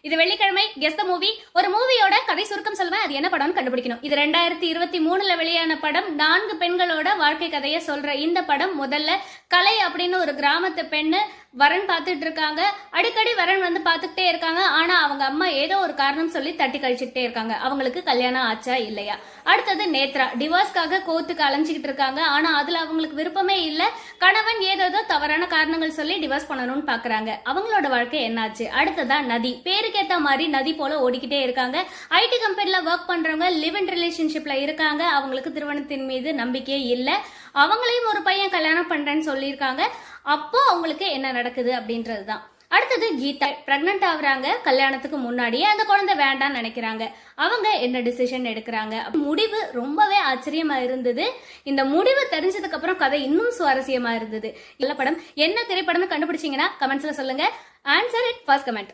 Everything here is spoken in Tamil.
இது வெள்ளிக்கிழமை கெஸ் தி மூவி. ஒரு மூவியோட கதை சுருக்கம் சொல்லுவேன், அது என்ன படம்னு கண்டுபிடிக்கணும். இது 2023 வெளியான படம். 4 பெண்களோட வாழ்க்கை கதையை சொல்ற இந்த படம் முதல்ல கலை அப்படின்னு ஒரு கிராமத்து பெண்ணு வரன் பார்த்துட்டு இருக்காங்க. அடிக்கடி வரன் வந்து பார்த்துக்கிட்டே இருக்காங்க. ஆனா அவங்க அம்மா ஏதோ ஒரு காரணம் சொல்லி தட்டி கழிச்சுக்கிட்டே இருக்காங்க. அவங்களுக்கு கல்யாணம் ஆச்சா இல்லையா? அடுத்தது நேத்ரா டிவோர்ஸ்க்காக கோர்ட்டுக்கு அலைஞ்சிக்கிட்டு இருக்காங்க. ஆனா அதுல அவங்களுக்கு விருப்பமே இல்ல. கணவன் ஏதோ தவறான காரணங்கள் சொல்லி டிவோர்ஸ் பண்ணணும்னு பாக்குறாங்க. அவங்களோட வாழ்க்கை என்னாச்சு? அடுத்ததா நதி. பேருக்கேத்த மாதிரி நதி போல ஓடிக்கிட்டே இருக்காங்க. ஐடி கம்பெனில ஒர்க் பண்றவங்க லிவ் இன் ரிலேஷன்ஷிப்ல இருக்காங்க. அவங்களுக்கு திருமணத்தின் மீது நம்பிக்கையே இல்ல. அவங்களையும் ஒரு பையன் கல்யாணம் பண்றேன்னு சொல்லியிருக்காங்க. அப்போ அவங்களுக்கு என்ன நடக்குது அப்படின்றதுதான். அடுத்தது கீதா பிரெக்னன்ட் ஆகுறாங்க. கல்யாணத்துக்கு முன்னாடியே அந்த குழந்தை வேண்டாம்னு நினைக்கிறாங்க. அவங்க என்ன டிசிஷன் எடுக்கிறாங்க? முடிவு ரொம்பவே ஆச்சரியமா இருந்தது. இந்த முடிவு தெரிஞ்சதுக்கு அப்புறம் கதை இன்னும் சுவாரஸ்யமா இருந்தது. இல்ல படம் என்ன திரைப்படம்னு கண்டுபிடிச்சீங்கன்னா கமெண்ட்ஸ்ல சொல்லுங்க. Answer it first comment.